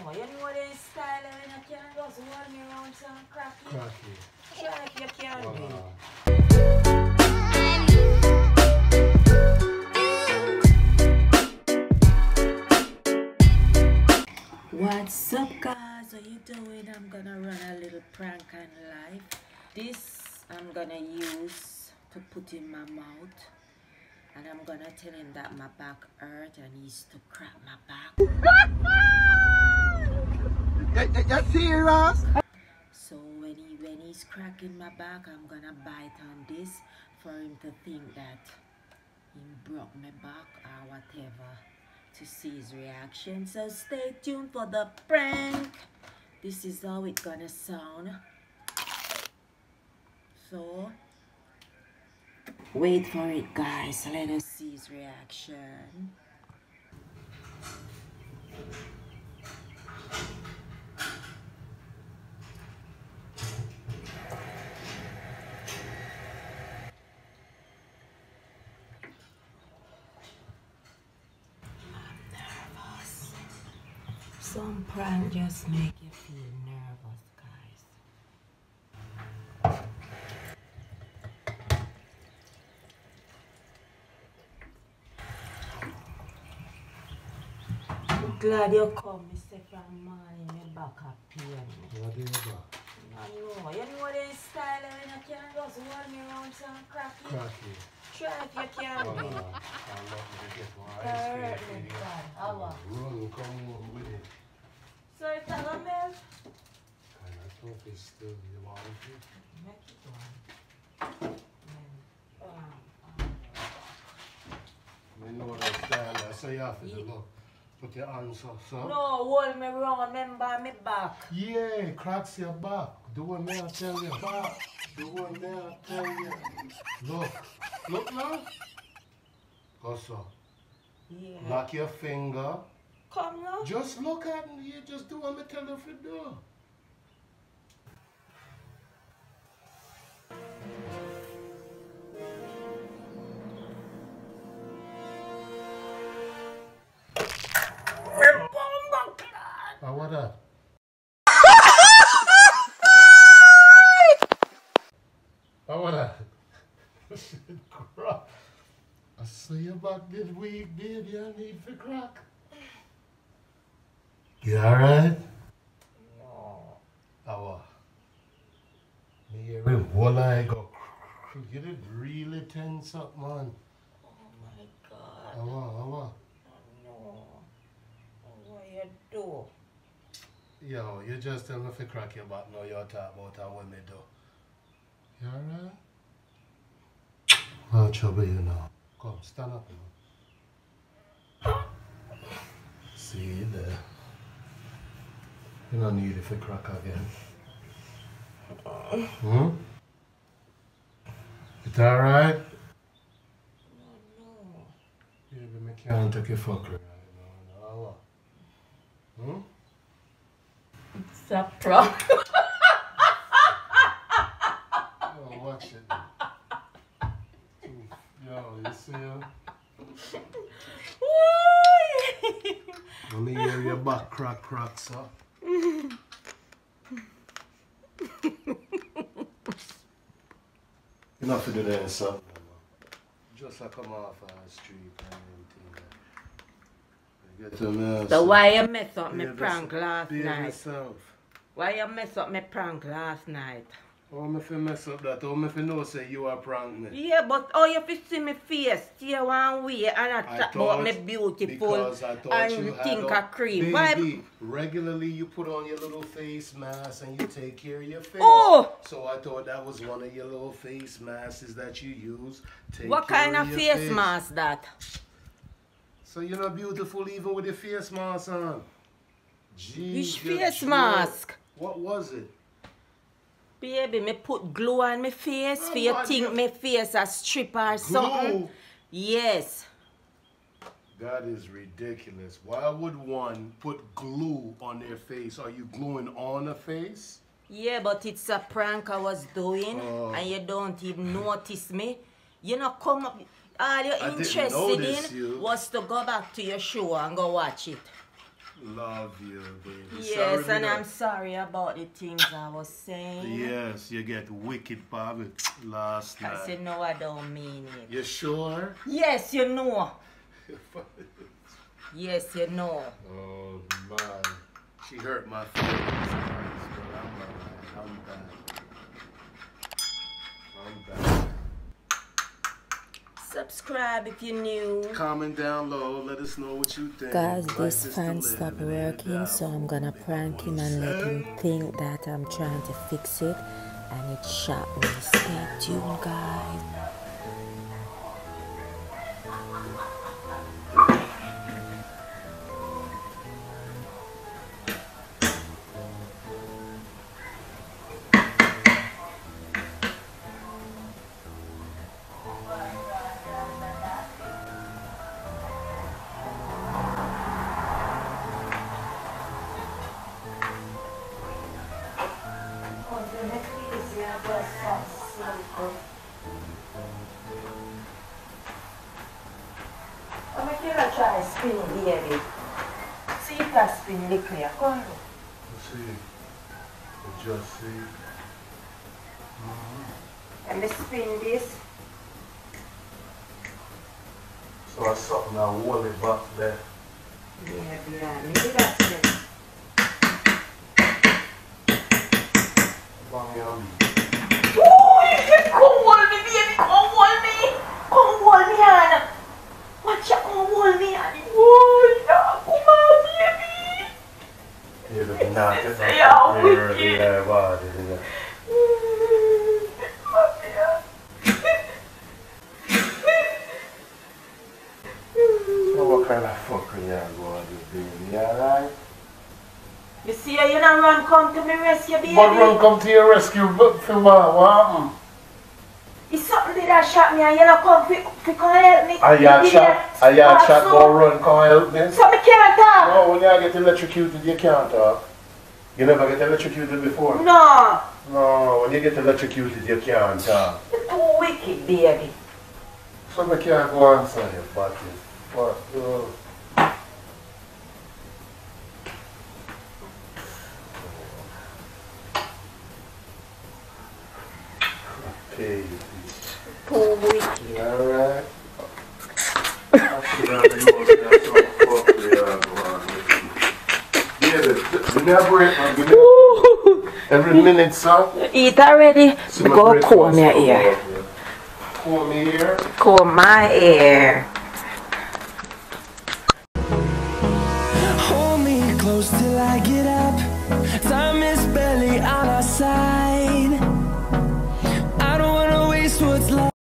know. You know this style when you can't just hold me around some cracky. Try if you can do it. What's up guys? How you doing? I'm gonna run a little prank on live. This I'm gonna use to put in my mouth. And I'm gonna tell him that my back hurt and he's to crack my back. You serious? So when he's cracking my back, I'm gonna bite on this for him to think that he broke my back or whatever, to see his reaction. So stay tuned for the prank. This is how it's gonna sound. So wait for it guys, let us see his reaction. I'm nervous. Some prank just make you feel nervous guys. Glad you come, Mr. From morning, my back up pain. What do you got? No, you know this style when you can't just hold me around some cracky. Try if you can do it. I love to get my ice Hurt cream. me bad. How? Run, come on with it. So it's a little milk? Kind of tough, it's still, you want it? Make it one. You know that style, I say you have to do, look. Put your hands up, son. No, hold me wrong, remember me back. Yeah, cracks your back. Do what me I tell you. Back. Do what me I tell you. Look. Look now. Go so. Yeah. Lock your finger. Come now. Just look at me. You just do what me tell you to do. Oh, what that? Oh, what that? Crap. I see your back this week, baby. I need for crack. You alright? No. Oh, me hear him whole eye go. You did really tense up, man. Oh my God. Oh, No. What you do? Yo, you just tell me if you crack your back now you're talking about how what me do. You alright? No trouble you now. Come, stand up now. See you there. You don't need it for crack again. Hmm? It alright? No. Baby, me can't take a fuck right now. Hmm? It's a prank. Yo, watch it. Yo, you see her? Let me hear your back crack, sir. You not to do that, sir. Just like come off the street and everything. Get to me. So why you mess up my prank last Behave night? yourself. Why you mess up my prank last night? How me fi mess up that? How me fi know say you are prank me? Yeah, but how you fi see me face? Stay one way and I chat about me beautiful and think a cream. Baby, regularly you put on your little face mask and you take care of your face. Oh! So I thought that was one of your little face masks that you use. What kind of face mask that? So you're not beautiful even with your face mask on. Jeez, Which face mask? What was it? Baby, me put glue on my face for you think my face a strip or something. Yes. That is ridiculous. Why would one put glue on their face? Are you gluing on a face? Yeah, but it's a prank I was doing and you don't even notice me. You know, come up. All you're interested in was to go back to your show and go watch it. Love you, baby. Yes, sorry, and I'm sorry about the things I was saying. Yes, you get wicked, Bobby, last night. I said, no, I don't mean it. You sure? Yes, you know. Yes, you know. Oh, man. She hurt my feelings. I'm back. I'm back. Subscribe if you're new. Comment down low. Let us know what you think. Guys, this fan stopped working, so I'm gonna prank him and let him think that I'm trying to fix it. And it shot me. Stay tuned, guys. I'm gonna try spin baby. See if I spin the clear. Come on. See. Just see. Let me spin this. So I something I hold it back there. Yeah. Maybe that's it. Oh, come hold me, baby. Come hold me. Come hold me, Anna. Watch out, come hold me, Anna. Oh, yeah. Come on, baby. You look not This is how wicked. Yeah, body, yeah. So what kind of fucker you are going to do? You alright? You see how you not run come to me rescue, baby? But run come to your rescue, but for what happened? It's something did that shot me and you don't come to come help me. I shot, go run, come help me. So me can't talk. No, when you get electrocuted, you can't talk. You never get electrocuted before? No. No, when you get electrocuted, you can't talk. You're too wicked, baby. So I can't go answer you, but fuck you. Okay, Too wicked. you alright? I should have been able to get some fuck you yeah, give me a break, man. Give me a break. Every minute, son. Eat already? So Go comb your ear. Comb your ear? Comb my ear. Hold me close till I get up.